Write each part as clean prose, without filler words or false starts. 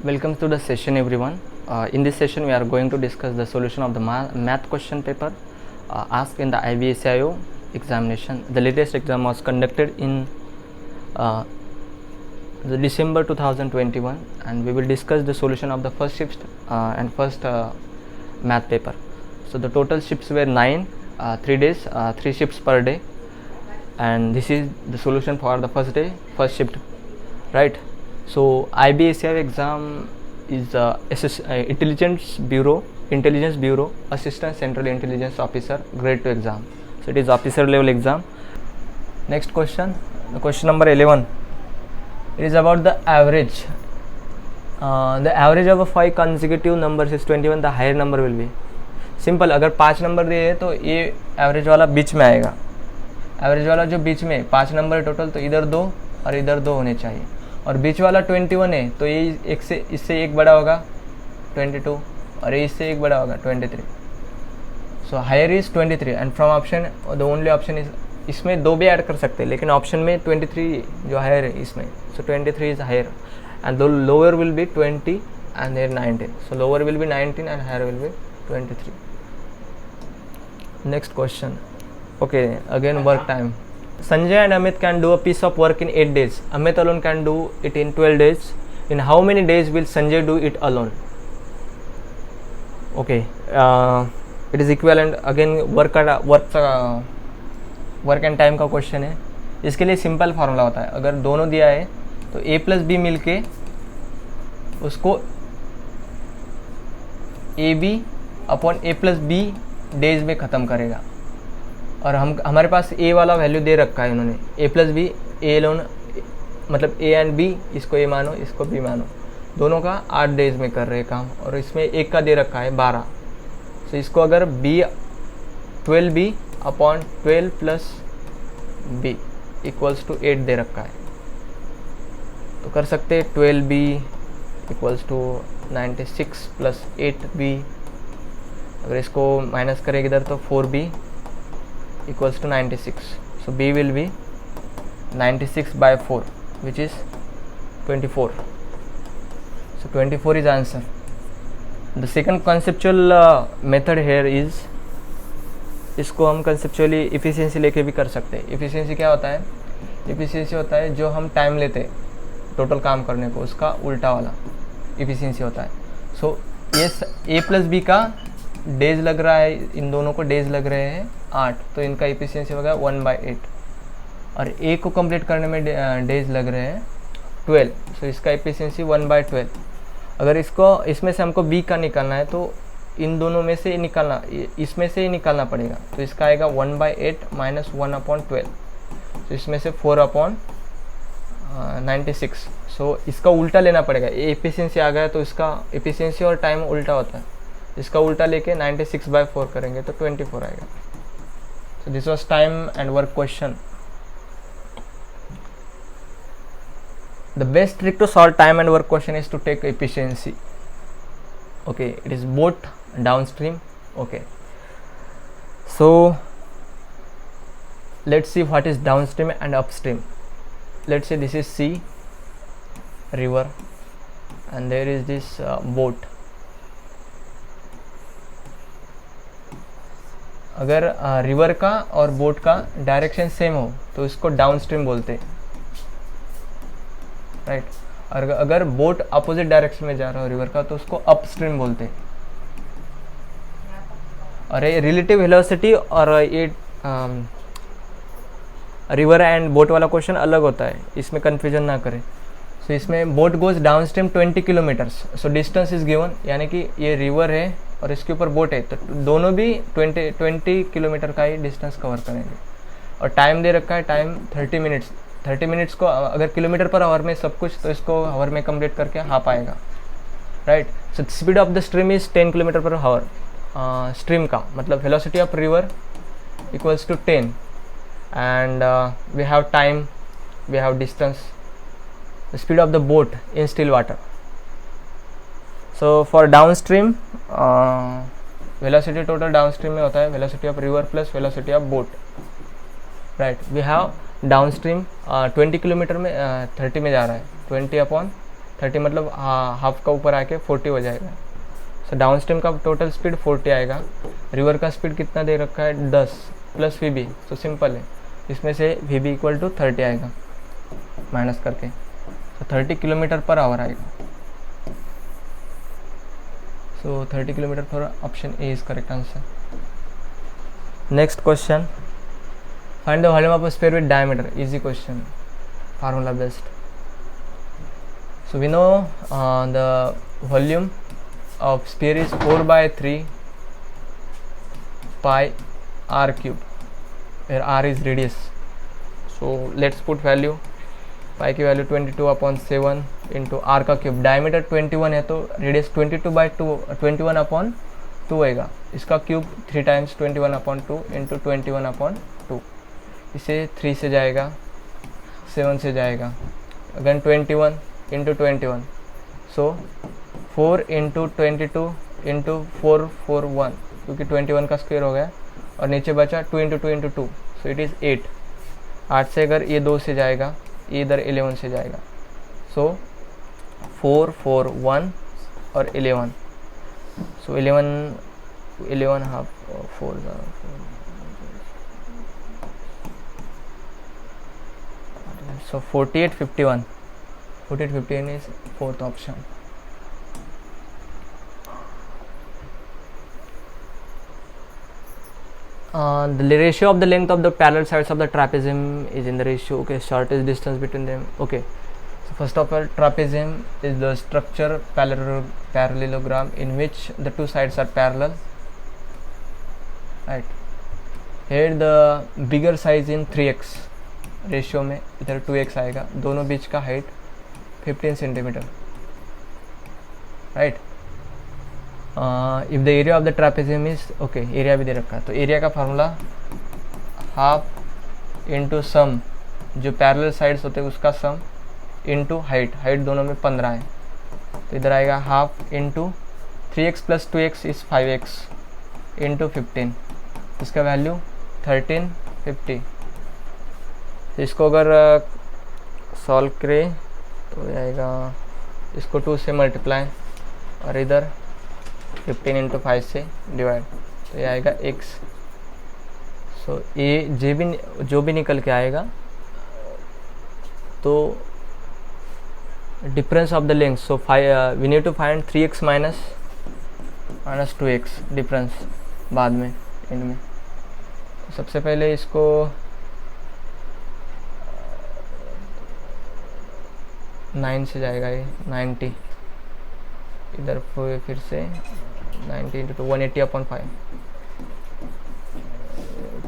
Welcome to the session everyone. In this session we are going to discuss the solution of the math question paper asked in the IBSIO examination. The latest exam was conducted in the December 2021 and we will discuss the solution of the first shift and first math paper. So the total shifts were 9, 3 days, 3 shifts per day, and this is the solution for the first day, first shift, right? So IBSIO exam is Intelligence Bureau Assistant Central Intelligence Officer Grade 2 exam. So it is officer level exam. Next question, question number 11. It is about the average. The average of 5 consecutive numbers is 21. The higher number will be. Simple, अगर 5 number दिए है तो ये average वाला बीच में आएगा. Average वाला जो बीच में 5 नंबर है टोटल, तो इधर 2 और इधर 2 होने चाहिए. और बीच वाला 21 है तो ये एक से इससे एक बड़ा होगा 22 और ये इससे एक बड़ा होगा 23. So higher is 23 and from option the only option is, इसमें 2 भी ऐड कर सकते हैं लेकिन ऑप्शन में 23 जो हायर है इसमें. So 23 is higher and the lower will be 20 and there 19. So lower will be 19 and higher will be 23. Next question. Okay, again work time. Sanjay and Amit can do a piece of work in 8 days. Amit alone can do it in 12 days. In how many days will Sanjay do it alone? Okay, it is equivalent. Again work and time का question है. इसके लिए simple formula होता है. अगर दोनों दिया है तो a प्लस बी मिल के उसको A B upon A plus B days में ख़त्म करेगा. और हमारे पास ए वाला वैल्यू दे रखा है इन्होंने, ए प्लस बी, ए लोन मतलब ए एंड बी, इसको ए मानो इसको बी मानो, दोनों का 8 डेज में कर रहे काम. और इसमें एक का दे रखा है 12. तो इसको अगर B 12 B upon 12 plus B equals to 8 दे रखा है तो कर सकते 12 B equals to 96 plus 8 B. अगर इसको माइनस करें इधर तो 4b equals to 96. So b will be 96 by 4 which is 24. So 24 is answer. The second conceptual method here is, इसको हम कंसेप्चुअली इफ़िशियंसी लेके भी कर सकते हैं. इफ़िशियंसी क्या होता है? इफ़िशियंसी होता है जो हम टाइम लेते हैं टोटल काम करने को, उसका उल्टा वाला इफ़िशियंसी होता है. सो ये a प्लस बी का डेज लग रहा है, इन दोनों को डेज लग रहे हैं 8, तो इनका इफिशियंसी होगा 1/8. और ए को कंप्लीट करने में डेज लग रहे हैं 12, सो इसका इफिशियंसी 1/12. अगर इसमें से हमको बी का निकालना है तो इन दोनों में से निकालना, इसमें से ही निकालना पड़ेगा. तो इसका आएगा 1/8 माइनस 1/12. तो इसमें से 4/96. सो इसका उल्टा लेना पड़ेगा. ये इफिशियंसी आ गया तो इसका इफिशियंसी और टाइम उल्टा होता है. इसका उल्टा लेके 96/4 करेंगे तो 24 आएगा. So this was time and work question. The best trick to solve time and work question is to take efficiency. Okay, it is both downstream. Okay, so let's see what is downstream and upstream. Let's say this is sea, river, and there is this boat. अगर river का और boat का direction same हो तो इसको downstream बोलते हैं, right. और अगर बोट अपोजिट डायरेक्शन में जा रहा हो रिवर का तो उसको अपस्ट्रीम बोलते हैं. और ये रिलेटिव वेलोसिटी और ये रिवर एंड बोट वाला क्वेश्चन अलग होता है, इसमें कन्फ्यूजन ना करें. सो इसमें boat goes downstream 20 kilometres. So distance is given, यानी कि ये रिवर है और इसके ऊपर बोट है तो दोनों भी 20 किलोमीटर का ही डिस्टेंस कवर करेंगे. और टाइम दे रखा है, टाइम 30 मिनट्स. 30 मिनट्स को अगर किलोमीटर पर आवर में सब कुछ, तो इसको आवर में कंप्लीट करके हाफ आएगा, right. So speed of the stream is 10 kilometre per hour. Stream का मतलब velocity of river equals to 10 and we have time, we have distance, the speed of the boat in still water. So for downstream velocity total downstream में होता है velocity of river plus velocity of boat, right. We have downstream 20 kilometre में 30 में जा रहा है, 20/30 30 मतलब half का ऊपर आके 40 हो जाएगा। सो डाउन स्ट्रीम का टोटल स्पीड 40 आएगा। रिवर का स्पीड कितना दे रखा है 10 प्लस वी, तो सिंपल है, इसमें से वी इक्वल टू 30 आएगा माइनस करके, तो 30 किलोमीटर पर आवर आएगा। So 30 kilometre per, option A is correct answer. Next question, find the volume of a sphere with diameter, easy question, formula based. So we know the volume of sphere is 4 by 3 pi r cube, where r is radius. So let's put value, pi की value 22/7 into r का cube, diameter 21 है तो radius 22/2 आएगा, इसका cube 3 times 21/2 into 21/2, इसे 3 से जाएगा, 7 से जाएगा, अगेन 21 इंटू 21, सो 4 इंटू 22 इंटू 4 4 1, क्योंकि 21 का स्क्वायर हो गया, और नीचे बचा 2 into 2 into 2, so it is 8। 8 से अगर ये 2 से जाएगा, ये इधर 11 से जाएगा, सो 4 4 1 और 11, सो 11 half 4, so 48 51, 48 51 is fourth option. The ratio of the length of the parallel sides of the trapezium is in the ratio, okay, shortest distance between them, okay. So first of all, trapezium is the structure parallelogram in which the two sides are parallel, right. Here the bigger size in 3x ratio में, इधर 2x आएगा, दोनों बीच का height 15 centimetre, right. If the area of the trapezium is, okay, area भी दे रखा है, तो area का फार्मूला हाफ इंटू सम, जो पैरेलल साइड्स होते हैं उसका सम, इंटू हाइट, हाइट दोनों में 15 है, तो इधर आएगा half into 3x plus 2x is 5x into 15, इसका वैल्यू 1350। तो इसको अगर सॉल्व करें तो आएगा, इसको 2 से मल्टीप्लाई और इधर 15 इंटू 5 से डिवाइड, तो ये आएगा x। सो ये जो भी निकल के आएगा, तो difference of the length, so we need to find 3x minus 2x difference बाद में एंड में। सबसे पहले इसको नाइन से जाएगा, ये 90, इधर फिर से 90 into 2 180/5,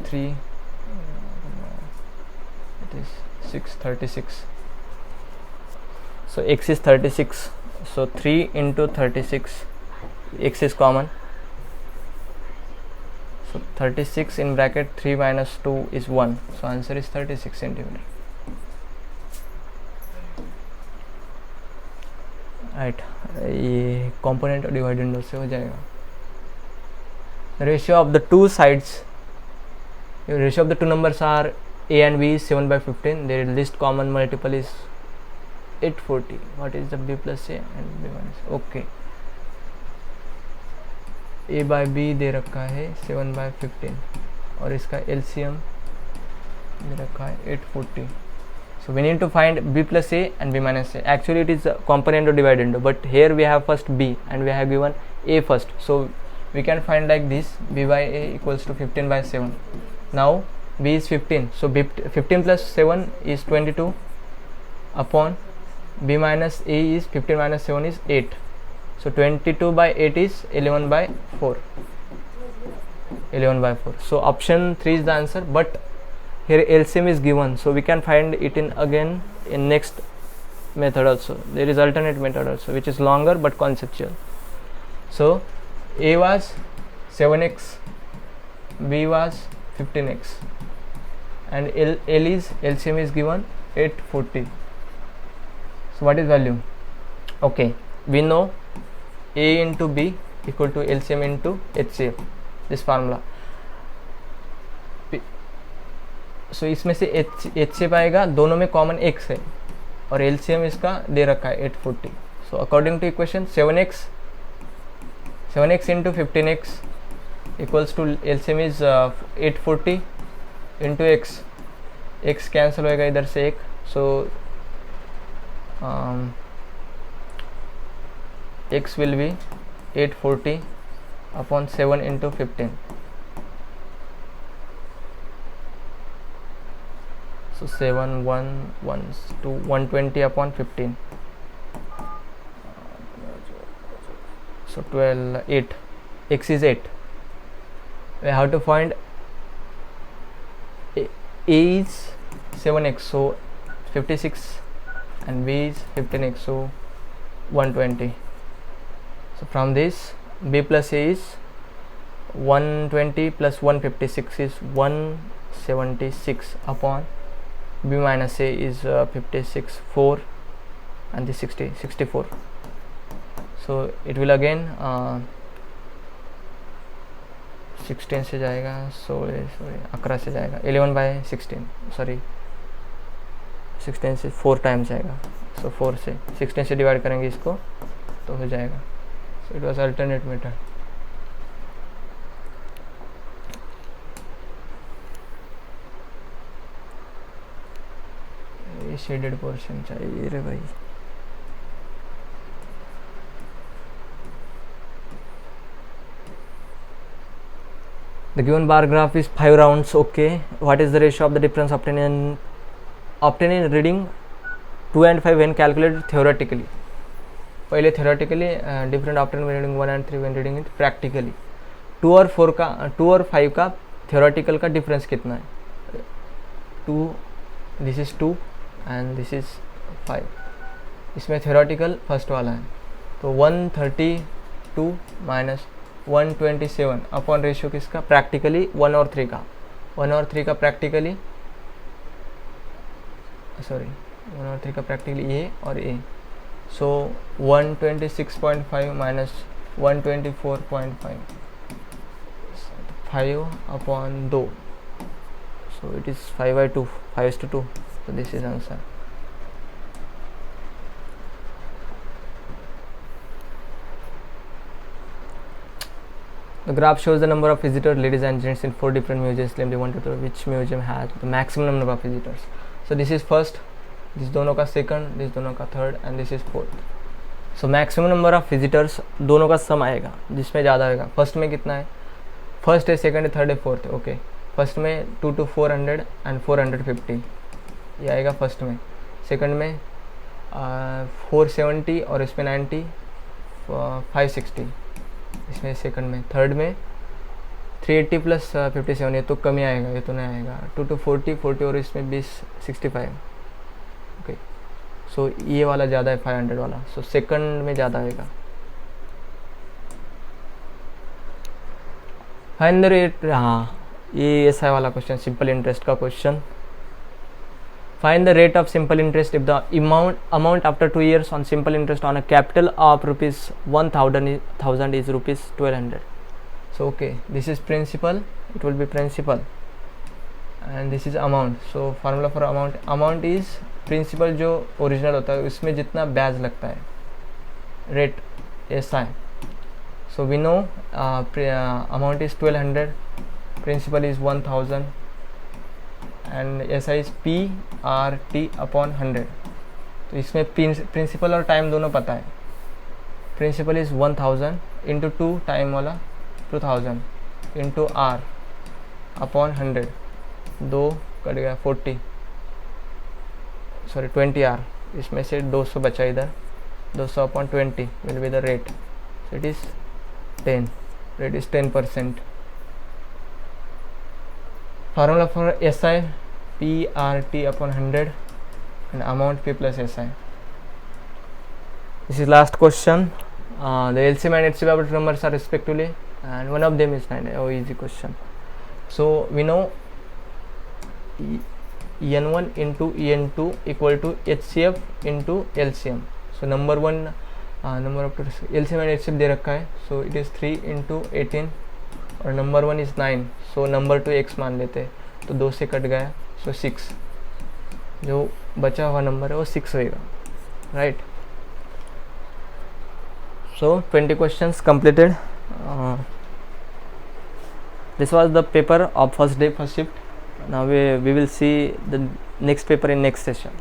3 it is 636, so x is 36, so 3 into 36, x is common, so 36 in bracket 3 minus 2 is 1, so answer is 36 centimeter, right. ये कंपोनेंट और डिवाइडेंड से हो जाएगा। Ratio of the two sides, ratio of the two numbers are a and b is 7/15, their least common multiple is 840, what is the b plus a and b minus, okay, a by b दे रखा है 7/15 और इसका LCM दे रखा है 840, so we need to find b plus a and b minus a. Actually it is component or dividend, but here we have first b and we have given a first, so we can find like this, b by a equals to 15/7. Now b is 15, so 15 plus 7 is 22 upon b minus a is 15 minus 7 is 8, so 22/8 is 11/4, 11/4, so option 3 is the answer, but here LCM is given, so we can find it in again in next method also. There is alternate method also which is longer but conceptual. So a was 7x, b was 15x, and L is LCM is given 840. So what is value? Okay, we know a into b equal to LCM into HCF, this formula. सो इसमें से HCF आएगा, दोनों में common x है और LCM इसका दे रखा है 840, So according to equation 7x into 15x equals to LCM is 840 into x cancel होएगा इधर से एक, so x will be 840 upon 7 into 15. So 7 1 1 2 120 upon 15. So 12 8, x is 8. We have to find a is 7x, so 56, and b is 15x, so 120. So from this b plus a is 120 plus 156 is 176 upon b minus a is 56 4 and the 64. So it will again 16 से जाएगा, 11 से जाएगा, 11/16 sorry 16 से 4 times जाएगा, सो 4 से 16 से divide करेंगे इसको तो हो जाएगा. So it was alternate method. ये शेडेड पोर्शन चाहिए रे भाई. The given bar graph is 5 rounds. Okay, what is the ratio of the difference obtained in reading 2 and 5 when calculated theoretically? पहले theoretically different obtained when reading 1 and 3 when reading it practically. 2 और 5 का theoretical का difference कितना है? 2, this is 2 and this is 5. इसमें theoretical first वाला है, तो 132 minus 127 अपॉन रेशियो किसका? प्रैक्टिकली 1 और 3 का. 1 और 3 का प्रैक्टिकली ए और ए. सो 126.5 minus 124.5, 5 upon 2, so it is 5/2, 5:2. So this is answer. The graph shows the number of visitors, ladies and gents, in 4 different museums. Name the one to which museum has the maximum number of visitors. So this is first, this दोनों का second, this दोनों का third, and this is fourth. So maximum number of visitors दोनों का सम आएगा, जिसमें ज़्यादा आएगा. फर्स्ट में कितना है? फर्स्ट है, सेकंड है, थर्ड है, फोर्थ है. ओके, फर्स्ट में 2 to 400 and 450 ये आएगा फर्स्ट में. सेकंड में 470 और इसमें 90, 560 इसमें सेकंड में. थर्ड में 380 प्लस 57, ये तो कमी आएगा, ये तो नहीं आएगा. 2 to 40 और इसमें 20, 65. ओके, सो ये वाला ज़्यादा है, 500 वाला, सो सेकंड में ज़्यादा आएगा. Find the rate. हाँ, ये ऐसा वाला क्वेश्चन, सिंपल इंटरेस्ट का question. Find the rate of simple interest if the amount after 2 years on simple interest on a capital of rupees 1000 is rupees 1200. So okay, this is principal, it will be principal, and this is amount. So formula for amount is principal जो original होता है उसमें जितना ब्याज लगता है, rate ऐसा है. So we know amount is 1200, principal is 1000, and ऐसा इज PRT अपॉन 100. तो इसमें प्रिंसिपल और टाइम दोनों पता है. प्रिंसिपल इज़ 1000 इंटू 2, टाइम वाला 2000 इंटू R अपॉन 100. 2 कट गया, 20R. इसमें से 200 बचा इधर, 200 upon 20 will be the rate. So it is 10. Rate is 10%. Formula for SI PRT upon 100 and amount P plus SI. This is last question. The LCM and HCF numbers are respectively, and one of them is 9. Oh, easy question. So we know EN1 into EN2 equal to HCF into LCM. So number one number of LCM and HCF दे रखा है. So it is 3 into 18 और number 1 is 9. So number 2 x मान लेते, तो 2 से cut गया, सो 6. जो बचा हुआ नंबर है वो 6 होएगा, right. So 20 questions completed. This was the paper of first day, first shift. Now we will see the next paper in next session.